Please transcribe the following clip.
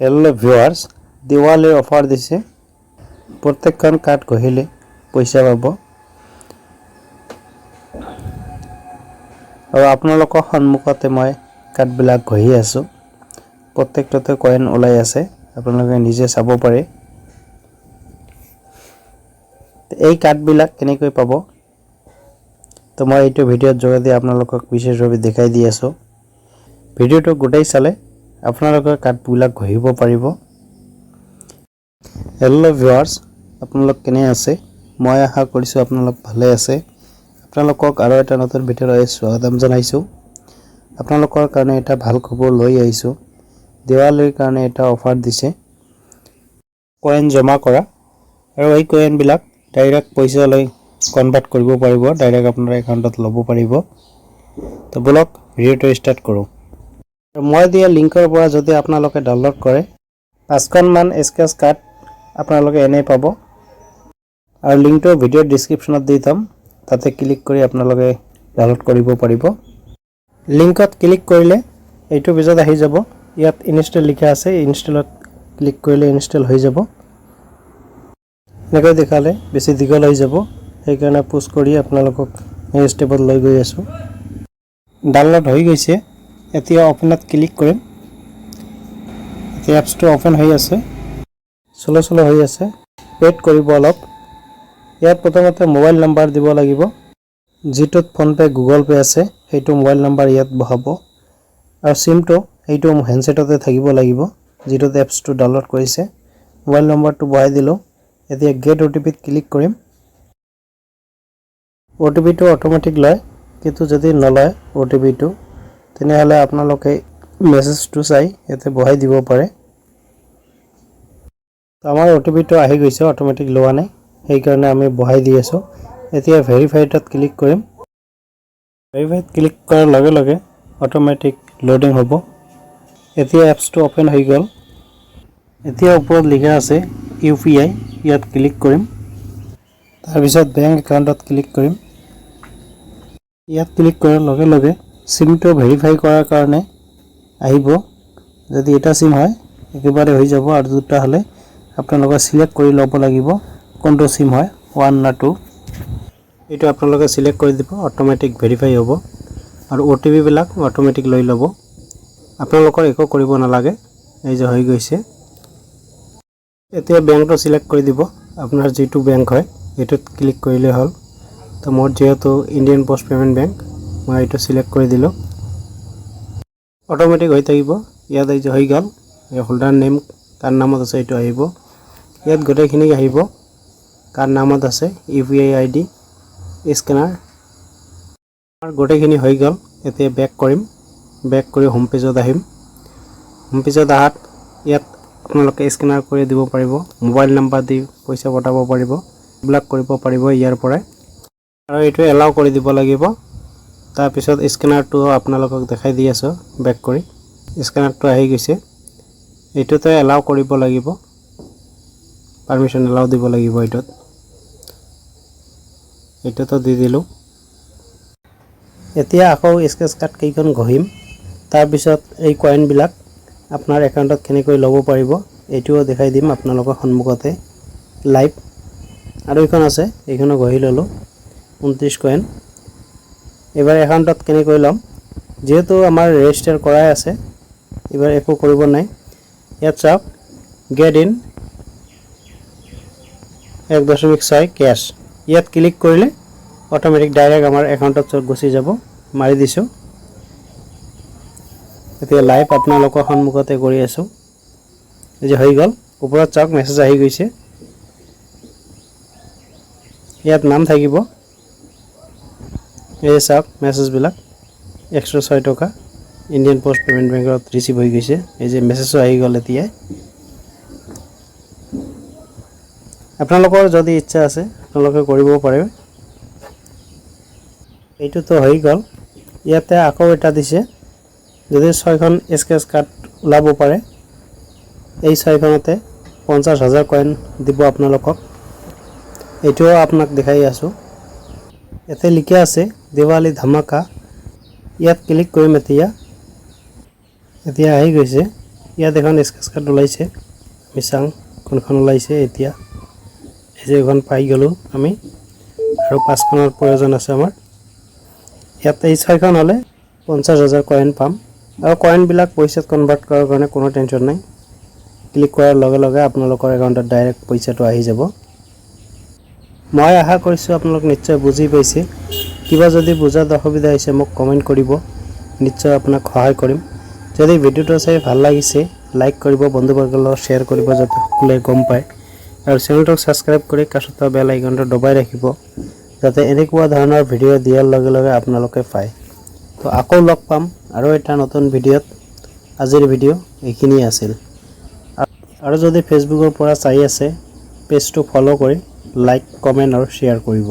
hello viewers Diwali offer দিছে প্ৰত্যেকখন card কহিলে পইচা পাব আৰু আপোনালোকৰ সন্মুখতে মই কাৰ্ড বিলাক গহি আছো প্ৰত্যেকটোতে কয়েন ওলাই আছে আপোনালোকে নিজে চাব পাৰে এই কাৰ্ড বিলাক কেনেকৈ পাব তো মই এইটো ভিডিঅ'ত জৰিয়তে আপোনালোকক বিশেষভাৱে দেখাই দি আছো ভিডিঅ'টো গোটেই চালে আপোনালোকৰ কাৰ্ড বিলাক গহিব পাৰিব हेलो ভিউয়াৰ্স আপোনালোক কেনে আছে মই আশা কৰিছো আপোনালোক ভালে আছে আপোনালোকক আৰু এটা নতুন ভিডিঅ'লৈ স্বাগতম জনাইছো আপোনালোকৰ কাৰণে এটা ভাল খবৰ লৈ আহিছো দিৱালীৰ কাৰণে এটা অফাৰ দিছে কয়েন জমা কৰা আৰু এই কয়েন বিলাক ডাইৰেক্ট পইচা লৈ কনভাৰ্ট কৰিব পাৰিব ডাইৰেক্ট আপোনাৰ একাউণ্টত ল'ব পাৰিব তো বলক ভিডিঅ'টো ষ্টাৰ্ট কৰো মই দিয়া লিংকৰ পৰা যদি আপোনালোকে ডাউনলোড কৰে 5খন মান স্কেচ কাৰ্ড আপোনালোকে এনে পাব আৰু লিংকটো ভিডিঅ' ডেসক্ৰিপচনত দি থম তাতে ক্লিক কৰি আপোনালোকে ডাউনলোড কৰিব পাৰিব লিংকত ক্লিক কৰিলে এইটো পিছত আহি যাব ইয়াত ইনষ্টল লিখা আছে ইনষ্টলত ক্লিক কৰিলে ইনষ্টল হৈ যাব এনেকৈ দেখালে বেছি দীঘল হৈ যাব সেই কাৰণে পুশ কৰি আপোনালোকক এই ষ্টেপত লৈ গৈ আছো ডাউনলোড হৈ গৈছে এতিয়া ওপেনত ক্লিক কৰিম এতিয়া এপছটো ওপেন হৈ আছে চলো হৈ আছে ওয়েট কৰিব অলপ ইয়াত প্ৰথমতে মোবাইল নাম্বাৰ দিব লাগিব যেটোত ফোনপে গুগল পে আছে সেইটো মোবাইল নাম্বাৰ ইয়াত বহাব আৰু সিমটো এইটো হ্যান্ডসেটতে থাকিব লাগিব যেটোত এপছটো ডাউনলোড কৰিছে মোবাইল নাম্বাৰটো বহাই দিলো এতিয়া গেট ওটিপিত ক্লিক কৰিম ওটিপিটো অটোমেটিক লয় কিন্তু যদি নলয় ওটিপিটো তেনেহলে আপোনালোকে মেছেজটো চাই এতে বহাই দিব পাৰে আমাৰ ওটিপিটো আহি গৈছে অটোমেটিক লোৱা নাই সেই কাৰণে আমি বহাই দি আছো এতিয়া ভেৰিফাইডত ক্লিক কৰিম ভেৰিফাইড ক্লিক কৰাৰ লগে লগে অটোমেটিক লোডিং হ'ব এতিয়া এপছটো ওপেন হৈ গল এতিয়া ওপৰত লিখা আছে ইউপিআই ইয়াত ক্লিক কৰিম তাৰ পিছত বেংক একাউণ্টত ক্লিক কৰিম ইয়াত ক্লিক কৰাৰ লগে লগে সিমটো ভেৰিফাই কৰাৰ কাৰণে আহিব যদি এটা সিম হয় একেবাৰে হৈ যাব আৰু দুটা হলে আপোনালোকে সিলেক্ট কৰি ল'ব লাগিব কোনটো সিম হয় 1 না 2 এটা আপোনালোকে সিলেক্ট কৰি দিব অটোমেটিক ভেৰিফাই হ'ব আৰু ওটিপি বিলাক অটোমেটিক লৈ ল'ব আপোনালোকৰ একো কৰিব নালাগে এই যে হৈ গৈছে এতিয়া বেংকটো সিলেক্ট কৰি দিব আপোনাৰ যেটো বেংক হয় এটোত ক্লিক কৰিলে হ'ল তো মোৰ যেহেতু ইন্ডিয়ান পোষ্ট পেমেন্ট বেংক মই এটো সিলেক্ট কৰি দিলো অটোমেটিক হৈ থাকিব ইয়াত এই যে হৈ গল এই হোল্ডাৰ নেম কাৰ নামত আছে এটো আহিব ইয়াত গোটেইখিনি আহিব কাৰ নামত আছে ইউপিআই আইডি স্ক্যানাৰ আৰু গোটেইখিনি হৈ গল এতিয়া বেক কৰিম বেক কৰি হোম পেজত আহিম হোম পেজত আহাত ইয়াত আপোনালোকে স্ক্যানাৰ কৰি দিব পাৰিব মোবাইল নাম্বাৰ দি পইচা পঠাব পাৰিব ব্লক কৰিব পাৰিব ইয়াৰ পৰা আৰু এটো এলাও কৰি দিব লাগিব তাৰ পিছত স্ক্যানাৰটো আপোনালোকক দেখাই দি আছো বেক কৰি স্ক্যানাৰটো আহি গৈছে এটোতে এলাও কৰিব লাগিব পাৰমিশন এলাও দিব লাগিব এটোতো দি দিলো এতিয়া আকৌ স্কেচ কাৰ্ড কেইখন গহিম তাৰ পিছত এই কয়েন বিলাক আপোনাৰ একাউণ্টত কেনেকৈ ল'ব পাৰিব এটোও দেখাই দিম আপোনালোকৰ সন্মুখতে লাইভ আৰু এখন আছে এইখনো গহি ললো 29 কয়েন এবাৰ একাউণ্টত কেনেকৈ ল'ম যেহেতু আমাৰ ৰেজিস্টাৰ কৰাই আছে এবাৰ একো কৰিব নাই ইয়াত চাওক গেট ইন 1.6 ক্যাশ ইয়াত ক্লিক কৰিলে অটোমেটিক ডাইৰেক্ট আমাৰ একাউণ্টত গুচি যাব মাৰি দিছো এতিয়া লাইভ আপোনালোকৰ সন্মুখতে কৰি আছো এই যে হৈ গল ওপৰত চাওক মেছেজ আহি গৈছে ইয়াত নাম থাকিব এই চাওক মেছেজ বিলাক 106 টকা ইন্ডিয়ান পোষ্ট পেমেন্ট বেংকত ৰিসিভ হৈ গৈছে এই যে মেছেজও আহি গল এতিয়া আপোনালোকৰ যদি ইচ্ছা আছে আপোনালোকে কৰিব পাৰে এইটো তো হৈ গল ইয়াতে আকৌ এটা দিছে যদি 6খন স্কেচ কাৰ্ড ওলাব পাৰে এই 6খনতে 50,000 কয়েন দিব আপোনালোকক এইটো আপোনাক দেখাই আছো এতে লিখা আছে দিৱালী ধামাকা ইয়াত ক্লিক কৰিম এতিয়া আহি গৈছে ইয়াত এখন স্কেচ কাৰ্ড ওলাইছে আমি চাওঁ কোনখন ওলাইছে এতিয়া এই যে এখন পাই গ'লো আমি আৰু 5খনৰ প্ৰয়োজন আছে আমাৰ ইয়াত এই 6খন হ'লে 50,000 কইন পাম আৰু কইনবিলাক পইচাত কনভাৰ্ট কৰাৰ কাৰণে কোনো টেনচন নাই ক্লিক কৰাৰ লগে লগে আপোনালোকৰ একাউণ্টত ডাইৰেক্ট পইচাটো আহি যাব মই আশা কৰিছোঁ আপোনালোক নিশ্চয় বুজি পাইছে কিবা যদি বুজাত অসুবিধা হৈছে মোক কমেণ্ট কৰিব নিশ্চয় আপোনাক সহায় কৰিম যদি ভিডিওটো চাই ভাল লাগিছে লাইক কৰিব বন্ধুবৰ্গৰ লগত শ্বেয়াৰ কৰিব যাতে সকলোৱে গম পায় আৰু চেনেলটো সাবস্ক্ৰাইব কৰি কাষত থকা বেল আইকনটো দবাই ৰাখিব যাতে এনেকুৱা ধৰণৰ ভিডিও দিয়াৰ লগে লগে আপোনালোকে পায় তো আকৌ লগ পাম আৰু এটা নতুন ভিডিওত আজিৰ ভিডিও এইখিনি আছিল আৰু যদি ফেচবুকৰ পৰা চাই আছে পেজটো ফলো কৰি লাইক কমেণ্ট আৰু শ্বেয়াৰ কৰিব